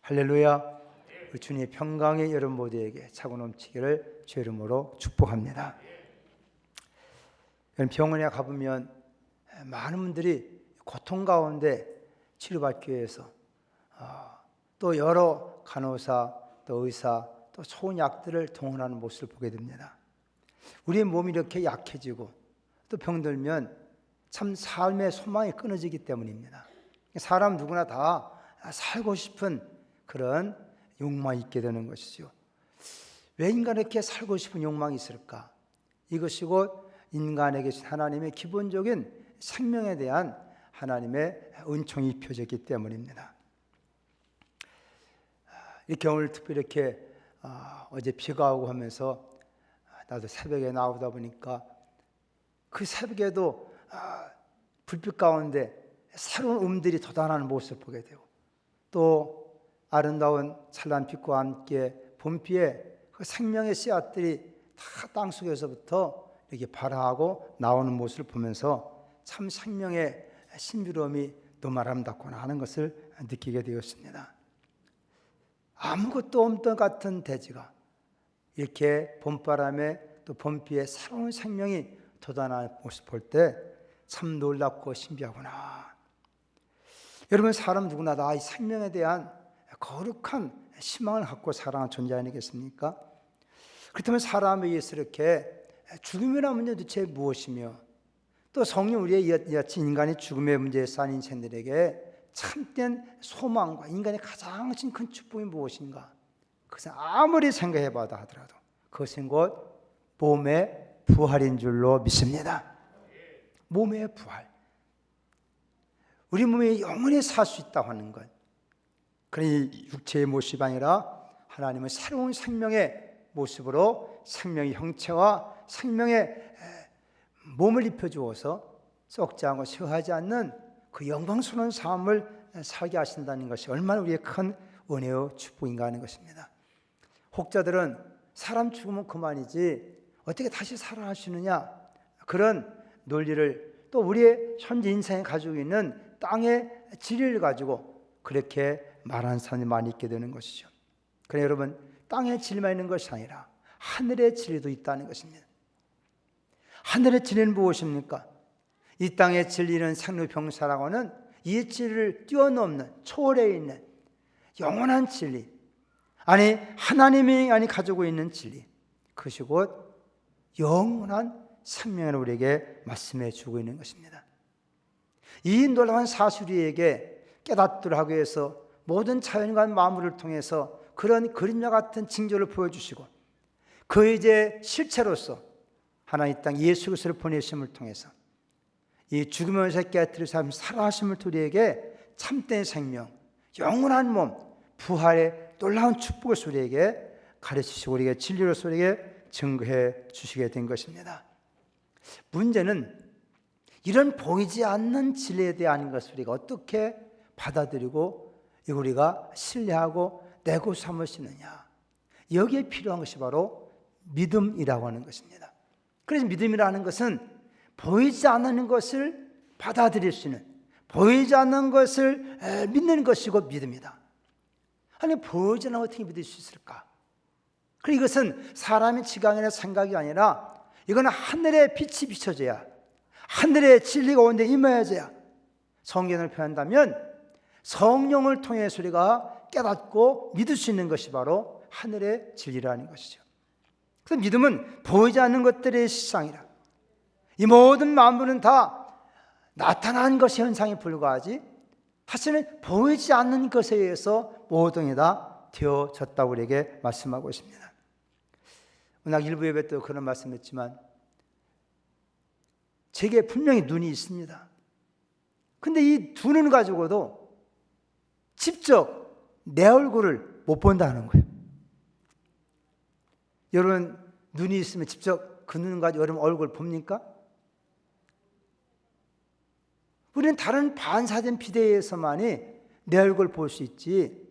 할렐루야. 우리 주님의 평강이 여러분 모두에게 차고 넘치기를 주의 이름으로 축복합니다. 병원에 가보면 많은 분들이 고통 가운데 치료받기 위해서 또 여러 간호사, 또 의사, 또 좋은 약들을 동원하는 모습을 보게 됩니다. 우리의 몸이 이렇게 약해지고 또 병들면 참 삶의 소망이 끊어지기 때문입니다. 사람 누구나 다 살고 싶은 그런 욕망이 있게 되는 것이죠. 왜 인간에게 살고 싶은 욕망이 있을까? 이것이 곧 인간에게 주신 하나님의 기본적인 생명에 대한 하나님의 은총이 입혀졌기 때문입니다. 이렇게 오늘 특별히 이렇게 어제 비가 오고 하면서 나도 새벽에 나오다 보니까 그 새벽에도 불빛 가운데 새로운 음들이 돋아나는 모습을 보게 되고 또 아름다운 찬란 빛과 함께 봄비에 그 생명의 씨앗들이 다 땅속에서부터 이렇게 발화하고 나오는 모습을 보면서 참 생명의 신비로움이 너무 아름답구나 하는 것을 느끼게 되었습니다. 아무것도 없던 것 같은 대지가 이렇게 봄바람에 또 봄비에 새로운 생명이 돋아나는 모습 볼 때 참 놀랍고 신비하구나. 여러분, 사람 누구나 다 이 생명에 대한 거룩한 희망을 갖고 살아가는 존재 아니겠습니까? 그렇다면 사람에 의해서 이렇게 죽음이라는 문제 도대체 무엇이며 또 성령 우리의 여치 인간의 죽음의 문제에 쌓인 인생들에게 참된 소망과 인간의 가장 큰 축복이 무엇인가? 그것은 아무리 생각해봐도 하더라도 그것은 곧 몸의 부활인 줄로 믿습니다. 몸의 부활. 우리 몸에 영원히 살 수 있다고 하는 것. 그러니 육체의 모습이 아니라 하나님은 새로운 생명의 모습으로 생명의 형체와 생명의 몸을 입혀주어서 썩지 않고 쇠하지 않는 그 영광스러운 삶을 살게 하신다는 것이 얼마나 우리의 큰 은혜의 축복인가 하는 것입니다. 혹자들은 사람 죽으면 그만이지 어떻게 다시 살아날 수 있느냐, 그런 논리를 또 우리의 현재 인생에 가지고 있는 땅의 진리를 가지고 그렇게 말하는 사람이 많이 있게 되는 것이죠. 그래 여러분, 땅의 진리만 있는 것이 아니라 하늘의 진리도 있다는 것입니다. 하늘의 진리는 무엇입니까? 이 땅의 진리는 생로병사라고 하는 이 진리를 뛰어넘는 초월해 있는 영원한 진리, 아니 하나님이 가지고 있는 진리, 그것이 곧 영원한 생명을 우리에게 말씀해 주고 있는 것입니다. 이 놀라운 사실 우리에게 깨닫도록 하기 위해서 모든 자연과 만물을 통해서 그런 그림자 같은 징조를 보여주시고 그 이제 실체로서 하나님 땅 예수 그리스도를 보내심을 통해서 이 죽으면서 깨뜨려 살아하심을 우리에게 참된 생명, 영원한 몸, 부활의 놀라운 축복을 우리에게 가르치시고 우리에게 진리로서 우리에게 증거해 주시게 된 것입니다. 문제는 이런 보이지 않는 진리에 대한 것을 우리가 어떻게 받아들이고 우리가 신뢰하고 내고 삼을 수 있느냐, 여기에 필요한 것이 바로 믿음이라고 하는 것입니다. 그래서 믿음이라는 것은 보이지 않는 것을 받아들일 수 있는, 보이지 않는 것을 믿는 것이고 믿음이다. 아니 보이지 않는 어떻게 믿을 수 있을까? 그리고 이것은 사람의 지각이나 생각이 아니라 이거는 하늘의 빛이 비춰져야, 하늘의 진리가 온데 임해져야, 성경을 표현한다면 성령을 통해서 우리가 깨닫고 믿을 수 있는 것이 바로 하늘의 진리라는 것이죠. 그래서 믿음은 보이지 않는 것들의 실상이라. 이 모든 만물은 다 나타난 것의 현상에 불과하지 사실은 보이지 않는 것에 의해서 모든 게 다 되어졌다고 우리에게 말씀하고 있습니다. 오늘 일부 예배 때 그런 말씀했지만 제게 분명히 눈이 있습니다. 근데 이 두 눈 가지고도 직접 내 얼굴을 못 본다는 거예요. 여러분 눈이 있으면 직접 그 눈 가지고 여러분 얼굴 봅니까? 우리는 다른 반사된 비대에서만이 내 얼굴 볼 수 있지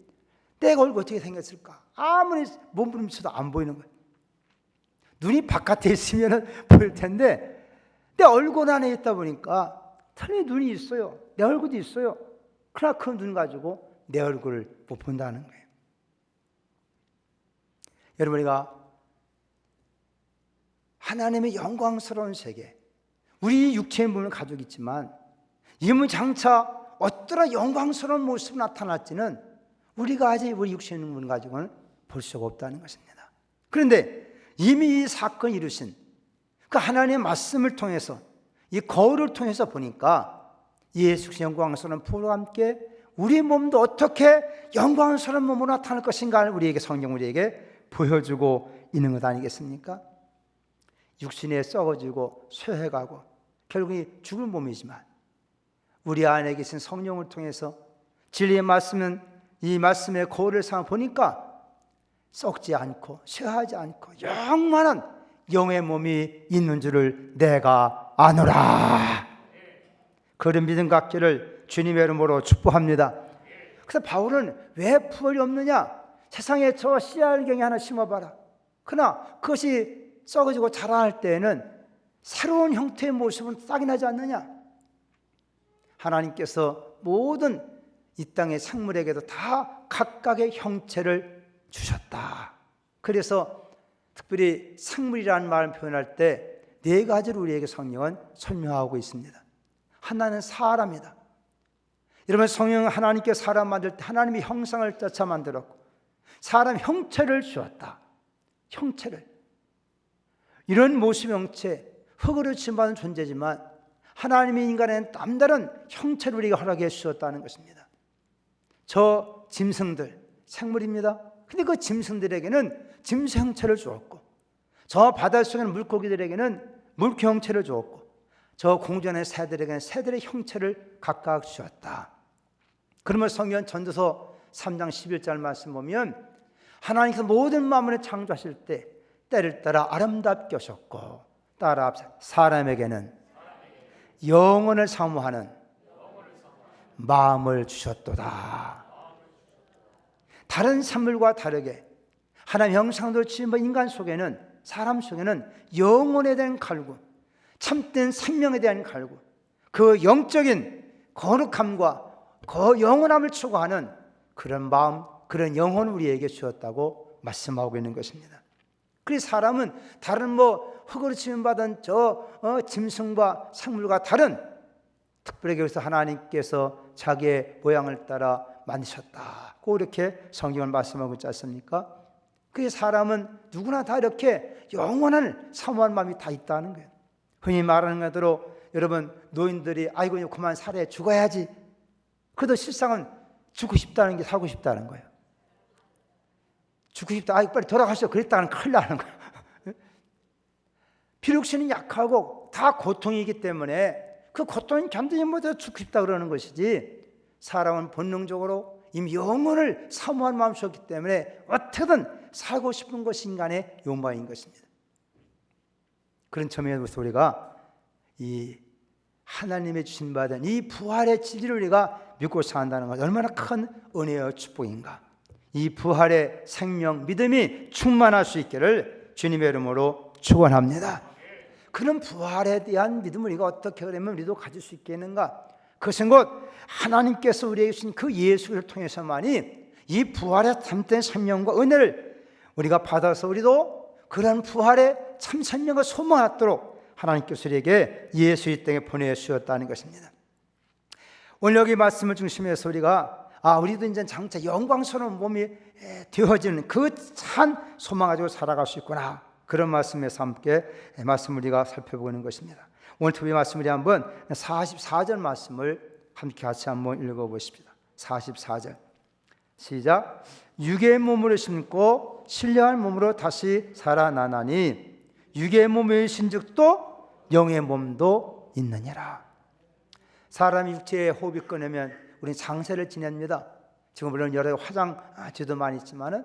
내 얼굴 어떻게 생겼을까? 아무리 몸부림쳐도 안 보이는 거예요. 눈이 바깥에 있으면 보일 텐데 내 얼굴 안에 있다 보니까 털에 눈이 있어요. 내 얼굴도 있어요. 그러나 그 눈 가지고 내 얼굴을 못 본다는 거예요. 여러분, 우리가 하나님의 영광스러운 세계, 우리 육체의 몸을 가지고 있지만 이 몸이 장차 어떠한 영광스러운 모습으로 나타날지는 우리가 아직 우리 육체의 몸을 가지고는 볼 수가 없다는 것입니다. 그런데 이미 이 사건을 이루신 그 하나님의 말씀을 통해서, 이 거울을 통해서 보니까 예수 그리스도의 영광스러운 부활과 함께 우리 몸도 어떻게 영광스러운 몸으로 나타날 것인가를 우리에게, 성경 우리에게 보여주고 있는 것 아니겠습니까? 육신에 썩어지고 쇠해가고 결국이 죽을 몸이지만 우리 안에 계신 성령을 통해서 진리의 말씀은, 이 말씀의 거울을 삼아 보니까 썩지 않고 쇠하지 않고 영원한 영의 몸이 있는 줄을 내가 아노라. 그런 믿음 갖기를 주님의 이름으로 축복합니다. 그래서 바울은 왜 부활이 없느냐? 세상에 저 씨알경이 하나 심어봐라. 그러나 그것이 썩어지고 자라날 때에는 새로운 형태의 모습은 싹이 나지 않느냐? 하나님께서 모든 이 땅의 생물에게도 다 각각의 형체를 주셨다. 그래서 특별히 생물이라는 말을 표현할 때 네 가지를 우리에게 성경은 설명하고 있습니다. 하나는 사람이다. 여러분, 성경은 하나님께 사람 만들 때 하나님의 형상을 쫓아 만들었고 사람 형체를 주었다. 형체를. 이런 모습 형체, 흙으로 지음받은 존재지만 하나님이 인간의 남다른 형체를 우리가 허락해 주셨다는 것입니다. 저 짐승들, 생물입니다. 근데 그 짐승들에게는 짐승 형체를 주었고, 저 바닷속에 있는 물고기들에게는 물고기 형체를 주었고, 저 공중의 새들에게는 새들의 형체를 각각 주었다. 그러면 성경 전도서 3장 11절 말씀 보면 하나님께서 모든 만물을 창조하실 때 때를 따라 아름답게 하셨고, 따라 사람에게는 영혼을 사모하는 마음을 주셨도다. 다른 생물과 다르게 하나님 형상대로 지은 인간 속에는, 사람 속에는 영혼에 대한 갈구, 참된 생명에 대한 갈구, 그 영적인 거룩함과 그 영원함을 추구하는 그런 마음, 그런 영혼을 우리에게 주었다고 말씀하고 있는 것입니다. 그래서 사람은 다른 흙으로 지음받은 짐승과 생물과 다른, 특별히 여기서 하나님께서 자기의 모양을 따라 만드셨다고 이렇게 성경을 말씀하고 있지 않습니까? 그 사람은 누구나 다 이렇게 영원한 사모한 마음이 다 있다는 거예요. 흔히 말하는 대로 여러분, 노인들이 아이고 그만 살아, 죽어야지. 그래도 실상은 죽고 싶다는 게 살고 싶다는 거예요. 죽고 싶다, 아이고 빨리 돌아가시오, 그랬다가는 큰일 나는 거예요. 비록신은 약하고 다 고통이기 때문에 그 고통은 견디지 못해서 죽고 싶다 그러는 것이지, 사람은 본능적으로 이미 영혼을 사모한 마음이 있기 때문에 어떻게든 살고 싶은 것이 인간의 욕망인 것입니다. 그런 점에서 우리가 이 하나님의 주신 받은 이 부활의 진리를 우리가 믿고 산다는 것, 얼마나 큰 은혜와 축복인가. 이 부활의 생명, 믿음이 충만할 수 있기를 주님의 이름으로 축원합니다. 그런 부활에 대한 믿음을 우리가 어떻게 하려면 우리도 가질 수 있겠는가? 그것은 곧 하나님께서 우리에게 주신 그 예수를 통해서만이 이 부활의 참된 생명과 은혜를 우리가 받아서 우리도 그런 부활의 참 생명을 소망하도록 하나님께서 우리에게 예수 이 땅에 보내주셨다는 것입니다. 오늘 여기 말씀을 중심해서 우리가 우리도 이제 장차 영광스러운 몸이 되어지는 그 참 소망 가지고 살아갈 수 있구나, 그런 말씀에서 함께 말씀을 우리가 살펴보는 것입니다. 오늘 특별히 말씀 우리 한번 44절 말씀을 함께 같이 한번 읽어보십시다. 44절 시작. 육의 몸으로 심고 신령한 몸으로 다시 살아나나니 육의 몸의 신즉도 영의 몸도 있느니라. 사람이 육체에 호흡이 끊으면 우리는 장세를 지냅니다. 지금 물론 여러 화장지도 많이 있지만은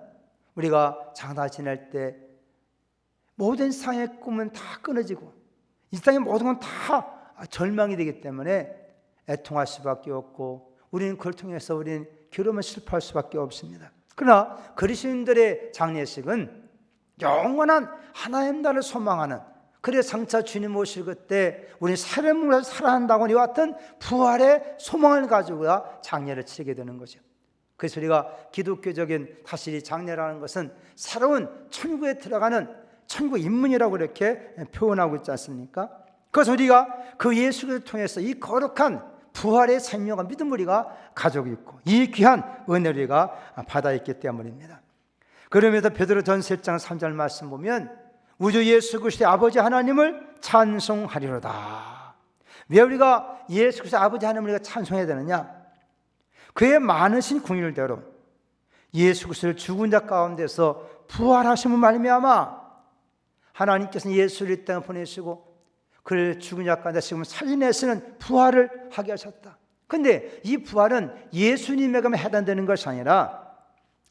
우리가 장사 지낼 때 모든 세상의 꿈은 다 끊어지고 이 땅의 모든 건 다 절망이 되기 때문에 애통할 수밖에 없고, 우리는 그걸 통해서 우리는 결혼을 실패할 수밖에 없습니다. 그러나 그리스도인들의 장례식은 영원한 하나님 나라를 소망하는, 그래서 장차 주님 오실 그때 우리는 살아남으로 살아난다고 이와 같은 부활의 소망을 가지고 장례를 치르게 되는 거죠. 그래서 우리가 기독교적인 다시 장례라는 것은 새로운 천국에 들어가는 천국 입문이라고 이렇게 표현하고 있지 않습니까? 그래서 우리가 그 예수를 통해서 이 거룩한 부활의 생명과 믿음을 우리가 가지고 있고 이 귀한 은혜를 우리가 받아 있기 때문입니다. 그러면서 베드로전서 1장 3절 말씀 보면 우주 예수 그리스도의 아버지 하나님을 찬송하리로다. 왜 우리가 예수 그리스도의 아버지 하나님을 우리가 찬송해야 되느냐? 그의 많으신 긍휼대로 예수 그리스도를 죽은 자 가운데서 부활하심을 말미암아 하나님께서는 예수를 이 땅에 보내시고 그를 죽은 자 가운데 지금 살리내시는 부활을 하게 하셨다. 그런데 이 부활은 예수님에게만 해당되는 것이 아니라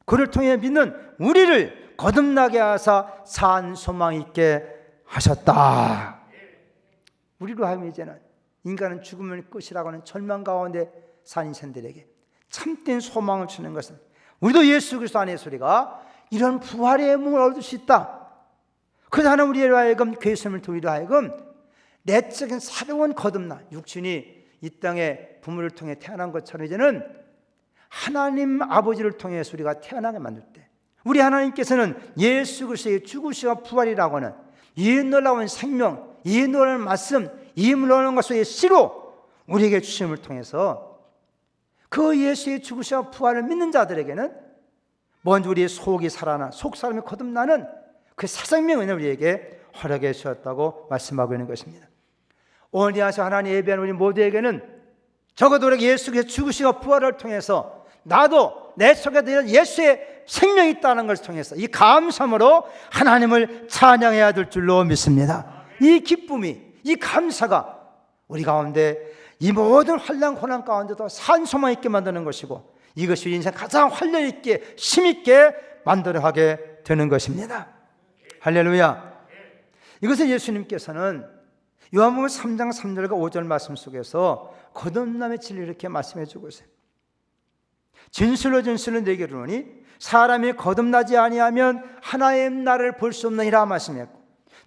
그를 통해 믿는 우리를 거듭나게 하사 산 소망 있게 하셨다. 우리로 하면 이제는 인간은 죽음을 끝이라고 하는 절망 가운데 산 인생들에게 참된 소망을 주는 것은 우리도 예수 그리스도 안에서 우리가 이런 부활의 몸을 얻을 수 있다. 그래서 하나님 우리로 하여금 그 예수님을 통해 하여금 내적인 새로운 거듭나 육신이 이 땅에 부모를 통해 태어난 것처럼 이제는 하나님 아버지를 통해서 우리가 태어나게 만들 때 우리 하나님께서는 예수 그리스도의 죽으시와 부활이라고 하는 이 놀라운 생명, 이 놀라운 말씀, 이 놀라운 것의 씨로 우리에게 주심을 통해서 그 예수의 죽으시와 부활을 믿는 자들에게는 먼저 우리의 속이 살아나 속 사람이 거듭나는 그 새 생명을 우리에게 허락해 주셨다고 말씀하고 있는 것입니다. 오늘 이 아침 하나님 예배하는 우리 모두에게는 적어도 우리 예수 그리스도의 죽으시와 부활을 통해서 나도 내 속에 예수의 생명이 있다는 것을 통해서 이 감사함으로 하나님을 찬양해야 될 줄로 믿습니다. 이 기쁨이, 이 감사가 우리 가운데 이 모든 환난 고난 가운데도 산소만 있게 만드는 것이고 이것이 인생 가장 활력 있게 힘 있게 만들어 가게 되는 것입니다. 할렐루야. 이것을 예수님께서는 요한복음 3장 3절과 5절 말씀 속에서 거듭남의 진리를 이렇게 말씀해 주고 있어요. 진실로 진실로 내게 이르노니 사람이 거듭나지 아니하면 하나님 나라를 볼 수 없느니라 말씀했고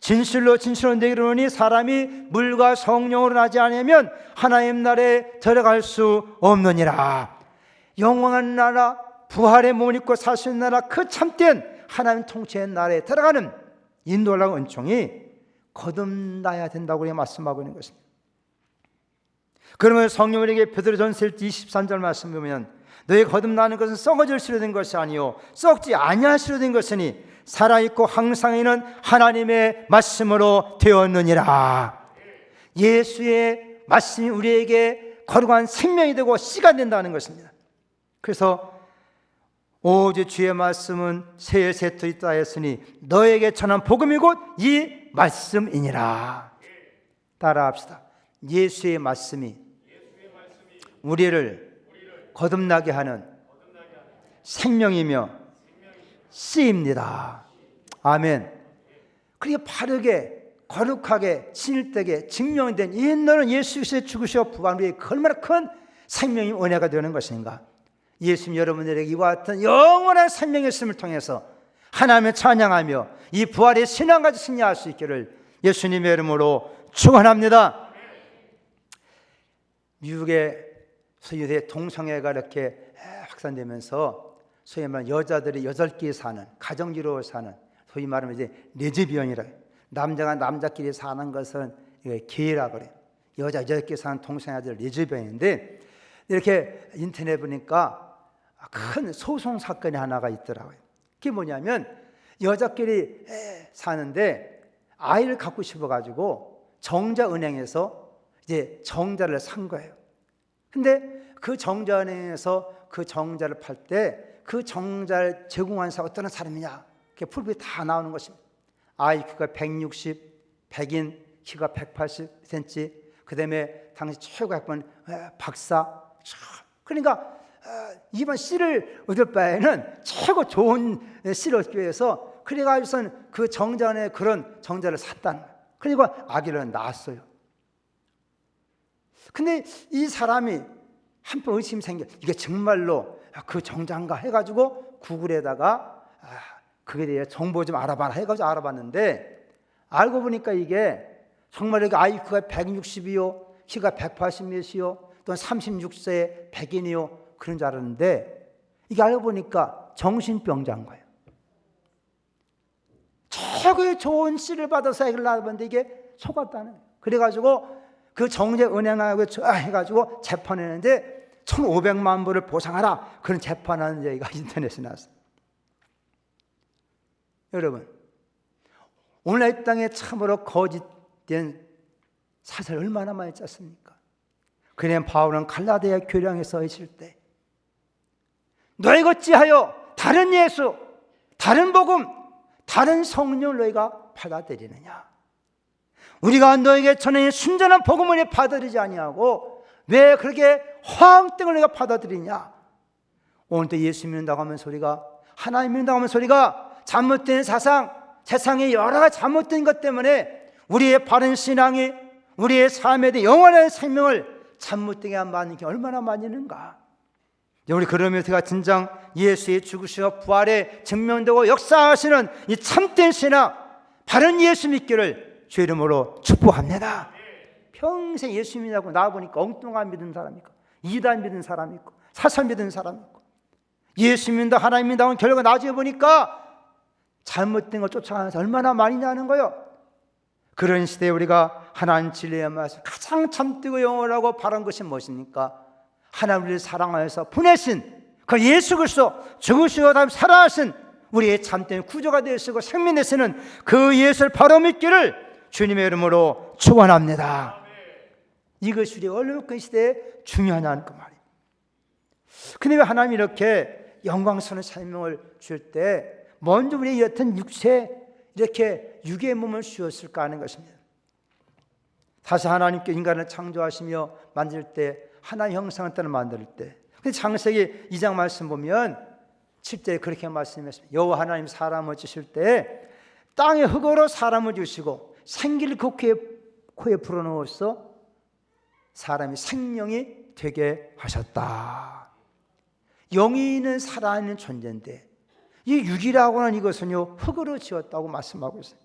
진실로 진실로 내게 이르노니 사람이 물과 성령으로 나지 아니하면 하나님 나라에 들어갈 수 없느니라. 영원한 나라, 부활의 몸을 입고 살 수 있는 나라, 그 참된 하나님 통치의 나라에 들어가는 이 놀라운 은총이 거듭나야 된다고 말씀하고 있는 것입니다. 그러면 성령에게 베드로전서 23절 말씀 보면 너희 거듭나는 것은 썩어질수로 된 것이 아니요 썩지 아니할수로 된 것이니 살아있고 항상 있는 하나님의 말씀으로 되었느니라. 예수의 말씀이 우리에게 거룩한 생명이 되고 씨가 된다는 것입니다. 그래서 오직 주의 말씀은 새에 새토 있다 했으니 너에게 전한 복음이 곧 이 말씀이니라. 따라합시다. 예수의 말씀이 우리를 거듭나게 하는 생명이며 씨입니다. 아멘. 그리고 바르게 거룩하게 진실되게 증명된 이 너는 예수 그리스도의 죽으시고 부활 우리의 얼마나 큰 생명이 은혜가 되는 것인가. 예수님 여러분들에게 이와 같은 영원한 생명의 있음을 통해서 하나님을 찬양하며 이 부활의 신앙까지 승리할 수 있기를 예수님의 이름으로 축원합니다. 미국의 소유의 동성애가 이렇게 확산되면서 소위 말하면 여자들이 여자끼리 사는 가정주로 사는 소위 말하면 이제 레즈비언이라 남자가 남자끼리 사는 것은 게이라고 그래요. 여자끼리 사는 동성애들 레즈비언인데 이렇게 인터넷 보니까 큰 소송 사건이 하나가 있더라고요. 그게 뭐냐면 여자끼리 사는데 아이를 갖고 싶어가지고 정자은행에서 이제 정자를 산 거예요. 근데 그 정자은행에서 그 정자를 팔 때 그 정자를 제공한 사람이 어떤 사람이냐? 그게 풀빛이 다 나오는 것입니다. IQ가 160, 100인, 키가 180cm, 그 다음에 당시 최고 학번 박사. 그러니까 이번 씨를 얻을 바에는 최고 좋은 씨를 얻기 위해서 그래가지고선 그 정자에 그런 정자를 샀다는 거예요. 그리고 아기를 낳았어요. 근데 이 사람이 한번 의심이 생겨. 이게 정말로 그 정자인가 해가지고 구글에다가 그게 대해 정보 좀 알아봐라 해가지고 알아봤는데 알고 보니까 이게 정말 이게 IQ가 160이요, 키가 180몇이요, 또 36세에 100인이요 그런 줄 알았는데 이게 알고 보니까 정신병자인 거예요. 최고의 좋은 씨를 받아서 아기를 낳았는데 이게 속았다는 거예요. 그래가지고 그 정제 은행하고 해가지고 재판했는데 1,500만 불을 보상하라, 그런 재판하는 얘기가 인터넷에 나왔어요. 여러분, 오늘 이 땅에 참으로 거짓된 사설 얼마나 많이 짰습니까? 그냥 바울은 갈라디아 교량에 서 있을 때 너희가 어찌하여 다른 예수, 다른 복음, 다른 성령을 너희가 받아들이느냐? 우리가 너에게 전해 순전한 복음을 받아들이지 아니하고 왜 그렇게 화학등을 너희가 받아들이냐? 오늘도 예수 믿는다고 하면 소리가, 하나님 믿는다고 하면 소리가 잘못된 사상, 세상의 여러 가지 잘못된 것 때문에 우리의 바른 신앙이, 우리의 삶에 대해 영원한 생명을 잘못되게 만드는 게 얼마나 많이 있는가? 우리 그러면서 진정 예수의 죽으시고 부활에 증명되고 역사하시는 이 참된 신앙, 바른 예수 믿기를 주 이름으로 축복합니다. 평생 예수 믿냐고 나와보니까 엉뚱한 믿는 사람이 있고, 이단 믿는 사람이 있고, 사설 믿는 사람이 있고, 예수 믿는다, 하나님 믿는다 하면 결과 나중에 보니까 잘못된 걸 쫓아가면서 얼마나 많이 나는 거예요. 그런 시대에 우리가 하나님 진리의 말씀, 가장 참되고 영원하고 바른 것이 무엇입니까? 하나님을 사랑하여서 보내신 그 예수 그리스도, 죽으시고 다음 살아나신 우리의 참된 구조가 되시고 생명 되시는 그 예수를 바로 믿기를 주님의 이름으로 축원합니다. 이것이 우리 어려운 시대에 중요하다는 그 말이에요. 근데 왜 하나님이 이렇게 영광스러운 생명을 줄 때 먼저 우리 여튼 육체, 이렇게 육의 몸을 주었을까 하는 것입니다. 다시 하나님께 인간을 창조하시며 만들 때, 하나님 형상을 따라 만들 때, 근데 창세기 2장 말씀 보면 7절에 그렇게 말씀했습니다. 여호와 하나님 사람을 주실 때 땅의 흙으로 사람을 주시고 생기를 그 코에 불어넣어서 사람이 생명이 되게 하셨다. 영이 있는 살아있는 존재인데 이 육이라고 하는 이것은요, 흙으로 지었다고 말씀하고 있어요.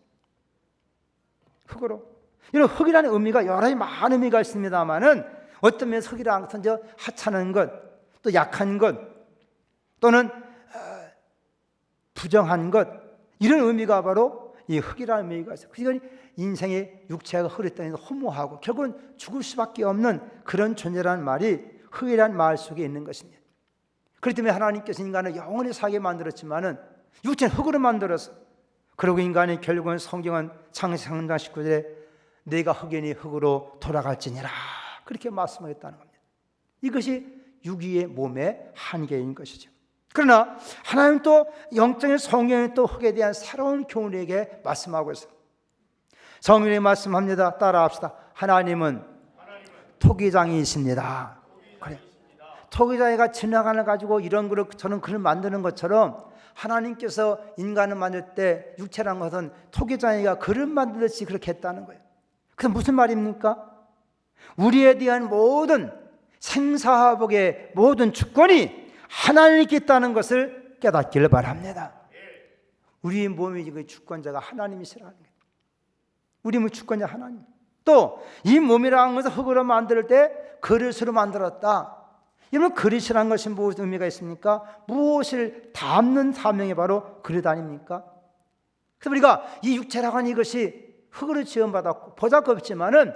흙으로. 이런 흙이라는 의미가 여러 가지 많은 의미가 있습니다만은 어떤 면에서 흙이라는 것은 하찮은 것, 또 약한 것, 또는 부정한 것, 이런 의미가 바로 이 흙이라는 의미가 있어요. 그러니까 인생의 육체가 흙을 땅에서 허무하고 결국은 죽을 수밖에 없는 그런 존재라는 말이 흙이라는 말 속에 있는 것입니다. 그렇기 때문에 하나님께서 인간을 영원히 살게 만들었지만은 육체는 흙으로 만들어서, 그리고 인간이 결국은 성경은 창세기 3장 19절에 내가 흙이니 흙으로 돌아갈지니라 그렇게 말씀하셨다는 겁니다. 이것이 육위의 몸의 한계인 것이죠. 그러나 하나님 또 영적인 성경에 또 흙에 대한 새로운 교훈에게 말씀하고 있어요. 성경이 말씀합니다. 따라합시다. 하나님은 토기장이십니다. 그래. 토기장이가 지나가는 가지고 이런 그릇 저런 그릇 만드는 것처럼 하나님께서 인간을 만들 때 육체라는 것은 토기장이가 그릇 만들듯이 그렇게 했다는 거예요. 그래서 무슨 말입니까? 우리에 대한 모든 생사화복의 모든 주권이 하나님께 있다는 것을 깨닫기를 바랍니다. 우리의 몸의 그 주권자가 하나님이시라는 거예요. 우리 몸의 주권자 하나님. 또 이 몸이라는 것을 흙으로 만들 때 그릇으로 만들었다. 이러면 그릇이라는 것이 무슨 의미가 있습니까? 무엇을 담는 사명이 바로 그릇 아닙니까? 그래서 우리가 이 육체라고 하는 이것이 흙으로 지음받았고 보잘것없지만은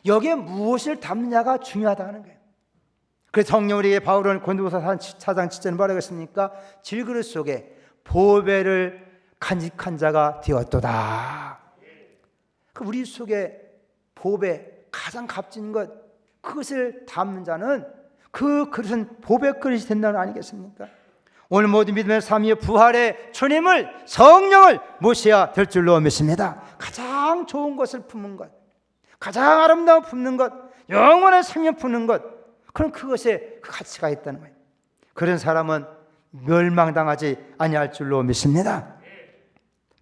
여기에 무엇을 담느냐가 중요하다는 거예요. 그래서 성령 우리에게 바울은 고린도후서 4장 7절에 뭐라고 했습니까? 질그릇 속에 보배를 간직한 자가 되었도다. 우리 속에 보배, 가장 값진 것, 그것을 담는 자는 그 그릇은 보배 그릇이 된다는 거 아니겠습니까? 오늘 모든 믿음의 삶이 부활의 주님을, 성령을 모셔야 될 줄로 믿습니다. 가장 좋은 것을 품는 것, 가장 아름다운 품는 것, 영원한 생명 품는 것, 그럼 그것에 그 가치가 있다는 거예요. 그런 사람은 멸망당하지 아니할 줄로 믿습니다.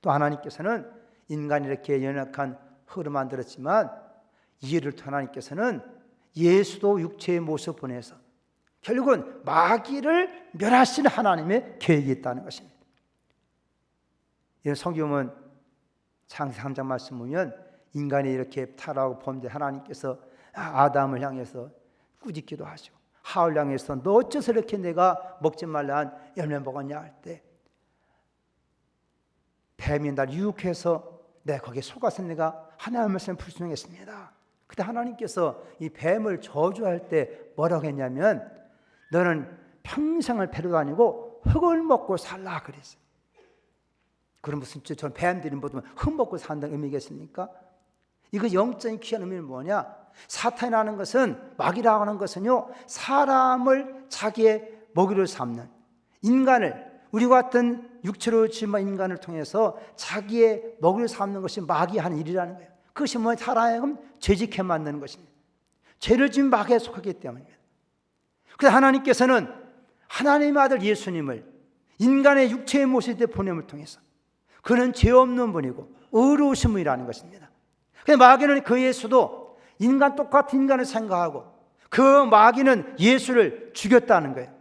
또 하나님께서는 인간이 이렇게 연약한 흙으로 만들었지만 이해를 통해 하나님께서는 예수도 육체의 모습 보내서 결국은 마귀를 멸하시는 하나님의 계획이 있다는 것입니다. 이런 성경은 창세기 3장 말씀 보면 인간이 이렇게 타락하고 범죄 하나님께서 아담을 향해서 꾸짖기도 하시고 하울 향해서 너 어째서 이렇게 내가 먹지 말라 한 열매 먹었냐 할 때 뱀이 날 유혹해서 내가 거기에 속아서 내가 하나님의 말씀을 불순종했습니다. 그때 하나님께서 이 뱀을 저주할 때 뭐라고 했냐면 너는 평생을 배로 다니고 흙을 먹고 살라 그랬어요. 그럼 무슨 전 뱀들이 모두 흙 먹고 산다는 의미겠습니까? 이거 영적인 귀한 의미는 뭐냐? 사탄이라는 것은, 마귀라고 하는 것은요, 사람을 자기의 먹이로 삼는, 인간을, 우리와 같은 육체로 지은 인간을 통해서 자기의 먹이로 삼는 것이 마귀 하는 일이라는 거예요. 그것이 뭐 사람을 죄짓게 만드는 것입니다. 죄를 지은 마귀에 속하기 때문입니다. 그래서 하나님께서는 하나님의 아들 예수님을 인간의 육체의 모습에 보냄을 통해서 그는 죄 없는 분이고 의로우신 분이라는 것입니다. 그래서 마귀는 그 예수도 인간 똑같은 인간을 생각하고 그 마귀는 예수를 죽였다는 거예요.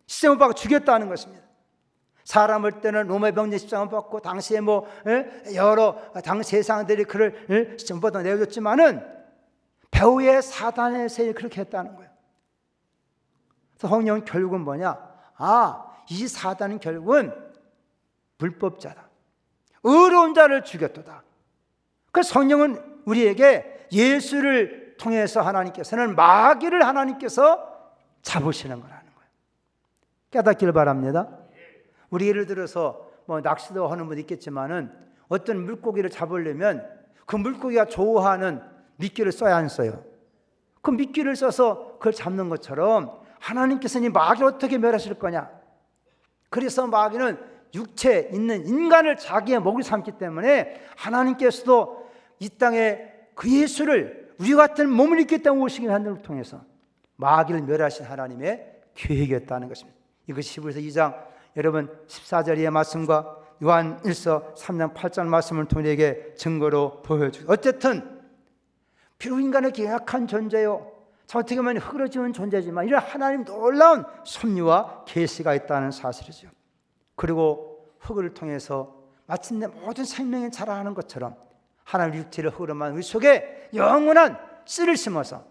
십자가에 못 박아 죽였다는 것입니다. 사람을 때는 로마 병제 십자가에 받고 당시에 여러 당 세상들이 그를 십자가에 못 박아 내어줬지만은 배후의 사단의 세력이 그렇게 했다는 거예요. 그래서 성령은 결국은 뭐냐? 이 사단은 결국은 불법자다. 의로운 자를 죽였도다. 그래서 성령은 우리에게 예수를 통해서 하나님께서는 마귀를 하나님께서 잡으시는 거라는 거예요. 깨닫기를 바랍니다. 우리 예를 들어서 낚시도 하는 분도 있겠지만은 어떤 물고기를 잡으려면 그 물고기가 좋아하는 미끼를 써야 안 써요? 그 미끼를 써서 그걸 잡는 것처럼 하나님께서는 이 마귀를 어떻게 멸하실 거냐? 그래서 마귀는 육체에 있는 인간을 자기의 먹이 삼기 때문에 하나님께서도 이 땅에 그 예수를 우리 같은 몸을 입기 때문에 오시긴 하는 걸 통해서 마귀를 멸하신 하나님의 계획이었다는 것입니다. 이것이 히브리서 2장 여러분 14절의 말씀과 요한 1서 3장 8절 말씀을 통해 증거로 보여주고 어쨌든 비록 인간의 계약한 존재요 어떻게 보면 흙으로 지은 존재지만 이런 하나님 놀라운 섭리와 계시가 있다는 사실이죠. 그리고 흙을 통해서 마침내 모든 생명이 자라나는 것처럼 하나님 육체를 흙으로 만든 우리 속에 영원한 씨를 심어서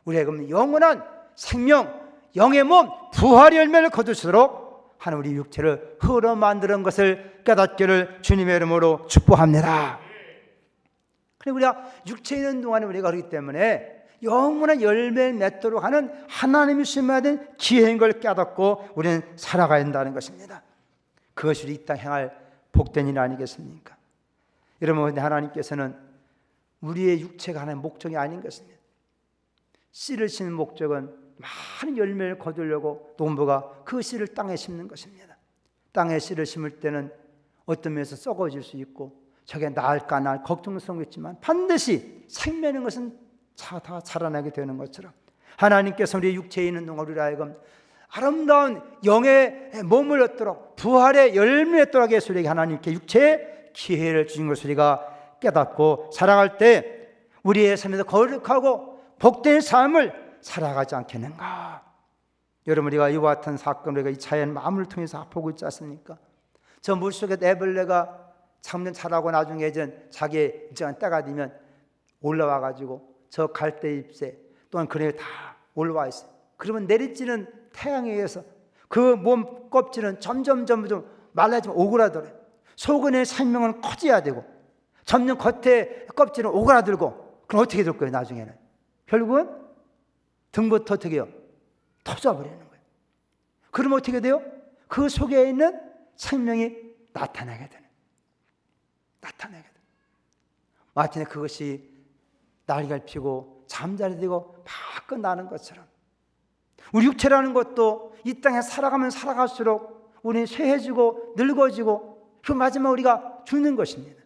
우리에게 영원한 생명, 영의 몸, 부활의 열매를 거두시도록 하나님 우리 육체를 흙으로 만드는 것을 깨닫기를 주님의 이름으로 축복합니다. 그리고 우리가 육체에 있는 동안에 우리가 그렇기 때문에 영원한 열매를 맺도록 하는 하나님이 심어야 기회인 걸 깨닫고 우리는 살아가야 한다는 것입니다. 그것이 우리 이 땅 행할 복된 일 아니겠습니까? 여러분, 하나님께서는 우리의 육체가 하나의 목적이 아닌 것입니다. 씨를 심는 목적은 많은 열매를 거두려고 농부가 그 씨를 땅에 심는 것입니다. 땅에 씨를 심을 때는 어떤 면에서 썩어질 수 있고 저게 나을까 날 걱정스러운 있지만 반드시 생명인 것은 다 자라나게 되는 것처럼 하나님께서 우리의 육체에 있는 동안 우리를 하여금 아름다운 영의 몸을 얻도록 부활의 열매를 얻도록 해서 우리에게 하나님께 육체의 기회를 주신 것을 우리가 깨닫고 살아갈 때 우리의 삶에서 거룩하고 복된 삶을 살아가지 않겠는가? 여러분, 우리가 이와 같은 사건, 우리가 이 자연 마음을 통해서 보고 있지 않습니까? 저 물속에 애벌레가 작년 자라고 나중에 이제 자기의 일정한 때가 되면 올라와 가지고 저 갈대잎새 또한 그래 다 올라와 있어요. 그러면 내리쬐는 태양에 의해서 그 몸 껍질은 점점 말라지면 오그라들어요. 속은의 생명은 커져야 되고 점점 겉에 껍질은 오그라들고 그럼 어떻게 될 거예요? 나중에는 결국은 등부터 어떻게 해요? 터져버리는 거예요. 그러면 어떻게 돼요? 그 속에 있는 생명이 나타나게 되는 마침내 그것이 날개를 펴고 잠자리 되고 막 끝나는 것처럼 우리 육체라는 것도 이 땅에 살아가면 살아갈수록 우리는 쇠해지고 늙어지고 그 마지막 우리가 죽는 것입니다.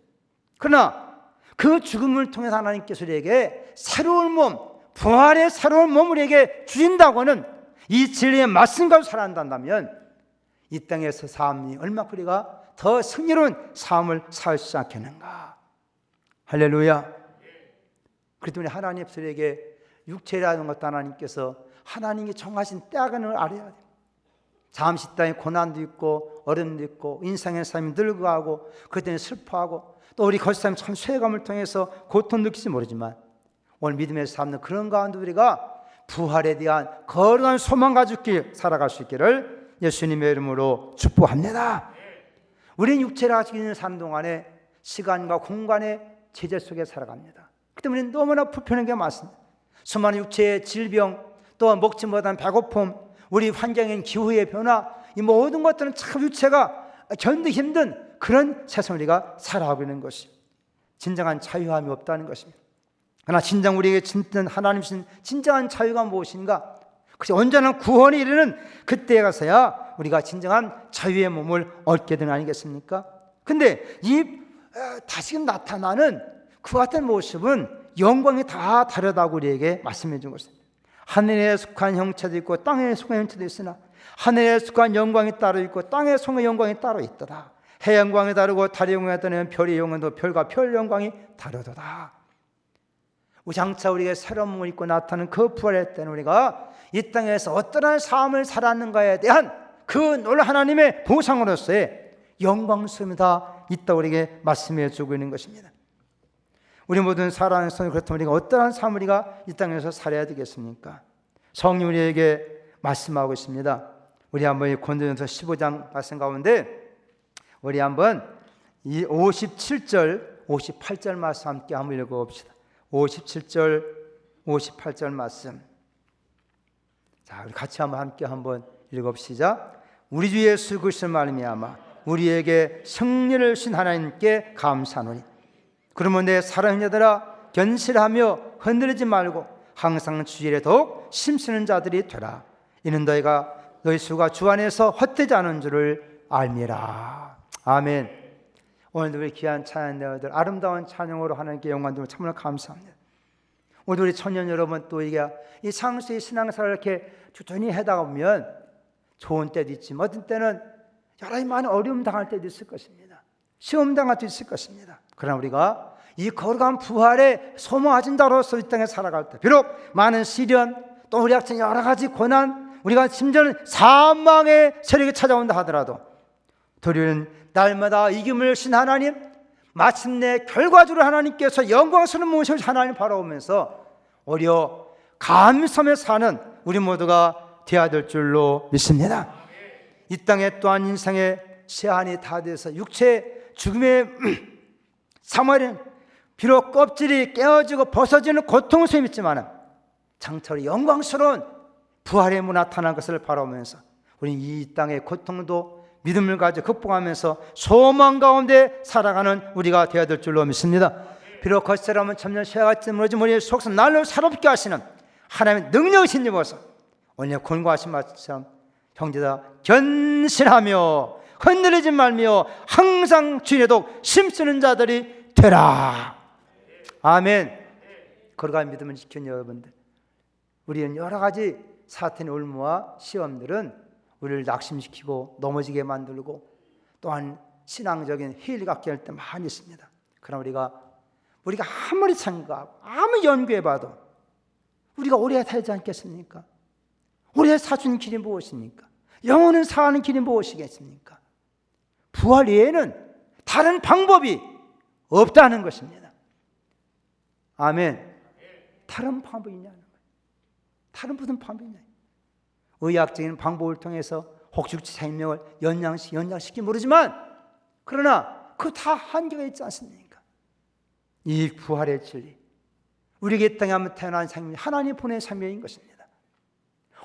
그러나 그 죽음을 통해서 하나님께서 우리에게 새로운 몸, 부활의 새로운 몸을 우리에게 주신다고는 이 진리의 말씀과 살아간다면 이 땅에서 삶이 얼마나 우리가 더 승리로운 삶을 살 수 않겠는가. 할렐루야. 그렇기 때문에 하나님 우리에게 육체라는 것도 하나님께서 하나님이 정하신 때간을 알아야 돼요. 잠시 땅에 고난도 있고 어려움도 있고 인생의 삶이 늙어가고 그때는 슬퍼하고 또 우리 거짓말 참 쇠감을 통해서 고통 느낄지 모르지만 오늘 믿음에서 삶는 그런 가운데 우리가 부활에 대한 거룩한 소망 가지고 살아갈 수 있기를 예수님의 이름으로 축복합니다. 우리는 육체를 가지고 있는 삶 동안에 시간과 공간의 제재 속에 살아갑니다. 그 때문에 너무나 불편한 게 많습니다. 수많은 육체의 질병, 또 먹지 못한 배고픔, 우리 환경인 기후의 변화, 이 모든 것들은 참 육체가 견디기 힘든 그런 세상을 우리가 살아가고 있는 것이 진정한 자유함이 없다는 것입니다. 그러나 진정 우리에게 진짜 하나님 주신 진정한 자유가 무엇인가? 그것이 온전한 구원에 이르는 그때에 가서야 우리가 진정한 자유의 몸을 얻게 되는 아니겠습니까? 근데 이 다시금 나타나는 그 같은 모습은 영광이 다 다르다고 우리에게 말씀해 준 것입니다. 하늘에 속한 형체도 있고 땅에 속한 형체도 있으나 하늘에 속한 영광이 따로 있고 땅에 속한 영광이 따로 있도다. 해 영광이 다르고 달의 영광이 다르면 별의 영광도 별과 별 영광이 다르도다. 장차 우리가 새로운 몸을 입고 나타나는 그 부활의 때는 우리가 이 땅에서 어떠한 삶을 살았는가에 대한 그 놀라운 하나님의 보상으로서의 영광스러움이 다 있다고 우리에게 말씀해 주고 있는 것입니다. 우리 모든 살아가는 성도 그렇다면 우리가 어떠한 삶을 우리가 이 땅에서 살아야 되겠습니까? 성령 우리에게 말씀하고 있습니다. 우리 한번 고린도전서 15장 말씀 가운데 우리 한번 이 57절 58절 말씀 함께 한번 읽어봅시다. 57절 58절 말씀. 자, 우리 같이 함께 한번 읽어봅시다. 우리 주 예수 그리스도를 말미암아 우리에게 승리를 주신 하나님께 감사하노니 그러면 내 사랑하는 자들아 견실하며 흔들리지 말고 항상 주 일에 더욱 힘쓰는 자들이 되라. 이는 너희 수가 주 안에서 헛되지 않은 줄을 알미라. 아멘. 오늘도 우리 귀한 찬양자들 아름다운 찬양으로 하나님께 영광 드리고 참으로 감사합니다. 오늘 우리 청년 여러분 또 이게 이 상수의 신앙생활을 이렇게 꾸준히 하다 보면 좋은 때도 있지만 어떤 때는 여러 가지 많은 어려움 당할 때도 있을 것입니다. 시험 당할 때도 있을 것입니다. 그러나 우리가 이 거룩한 부활에 소망하신 자로서 이 땅에 살아갈 때 비록 많은 시련 또 우리 학생 여러 가지 고난 우리가 심지어는 사망의 세력이 찾아온다 하더라도 도리는 날마다 이김을 신 하나님 마침내 결과적으로 하나님께서 영광스러운 모습을 하나님 바라보면서 오히려 감사하며 사는 우리 모두가 되어야 될 줄로 믿습니다. 이 땅에 또한 인생의 시한이 다 돼서 육체의 죽음의 사마리는 비록 껍질이 깨어지고 벗어지는 고통스러움이 있지만 장차로 영광스러운 부활의 문 나타난 것을 바라보면서 우리는 이 땅의 고통도 믿음을 가지고 극복하면서 소망 가운데 살아가는 우리가 되어야 될 줄로 믿습니다. 비록 겉사람은 천년 쇠같이 무너진 우리의 속성 날로 새롭게 하시는 하나님의 능력을 힘입어서 오늘 권고하신 말처럼 형제다 견실하며 흔들리지 말며 항상 주의 독 힘쓰는 자들이 되라. 아멘. 거룩한 믿음을 지킨 여러분들, 우리는 여러 가지 사탄의 올무와 시험들은 우리를 낙심시키고 넘어지게 만들고 또한 신앙적인 해를 갖게 할 때 많이 있습니다. 그러나 우리가 아무리 생각하고 아무리 연구해봐도 우리가 오래 살지 않겠습니까? 오래 사주는 길이 무엇입니까? 영혼은 사는 길이 무엇이겠습니까? 부활 외에는 다른 방법이 없다는 것입니다. 아멘. 다른 방법이 있냐는 거예요. 다른 무슨 방법이 있냐? 의학적인 방법을 통해서 혹죽지 생명을 연장시키 모르지만 그러나 그 다 한계가 있지 않습니까? 이 부활의 진리, 우리에게 이 땅에 한번 태어난 생명, 하나님 보낸 생명인 것입니다.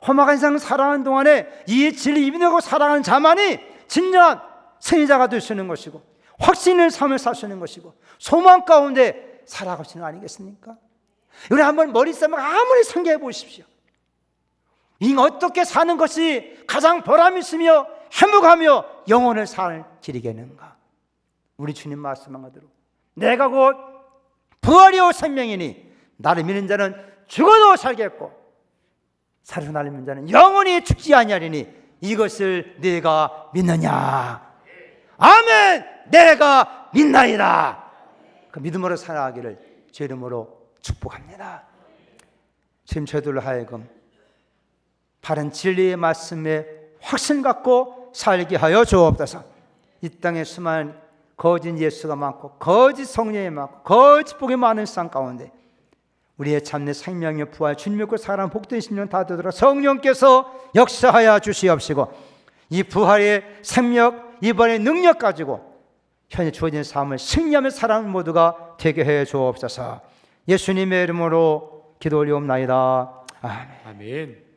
험악한 세상 살아가는 동안에 이 진리 입력하고 살아가는 자만이 진정한 승리자가 될 수 있는 것이고 확신의 삶을 살 수 있는 것이고 소망 가운데 살아가시는 거 아니겠습니까? 우리 한번 머릿속에 아무리 생각해 보십시오. 이 어떻게 사는 것이 가장 보람 있으며 행복하며 영혼을 사는 길이겠는가? 우리 주님 말씀한 대로 내가 곧 부활이요 생명이니 나를 믿는 자는 죽어도 살겠고 살아서 나를 믿는 자는 영원히 죽지 아니하리니 이것을 네가 믿느냐? 아멘. 내가 믿나이다. 그 믿음으로 살아가기를 주 이름으로 축복합니다. 지금 저희들로 하여금 바른 진리의 말씀에 확신 갖고 살게 하여 주옵소서. 이 땅에 수많은 거짓 예수가 많고 거짓 성령이 많고 거짓 복이 많은 세상 가운데 우리의 참된 생명의 부활, 주님 믿고 살아가는 복된 심령 다 되도록 성령께서 역사하여 주시옵시고, 이 부활의 생명, 이번의 능력 가지고 현재 주어진 삶을 승리하며 살아가는 모두가 되게 해 주옵소서. 예수님의 이름으로 기도 올리옵나이다. 아멘. 아멘.